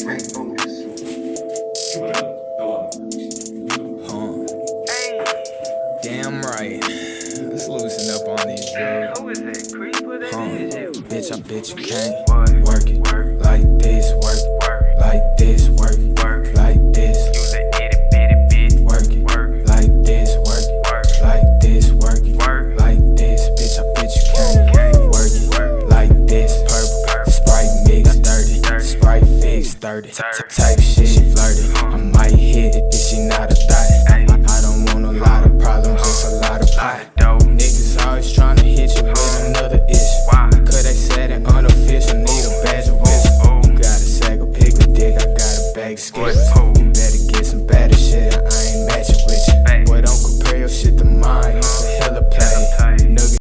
Damn right. Let's loosen up on these drugs. Bitch, you can't work it like this, work it like this, work it like this. Work it like this, work it like this, work it like this. Bitch, you can't work it like this. Purple Sprite mix 30, Sprite fix 30.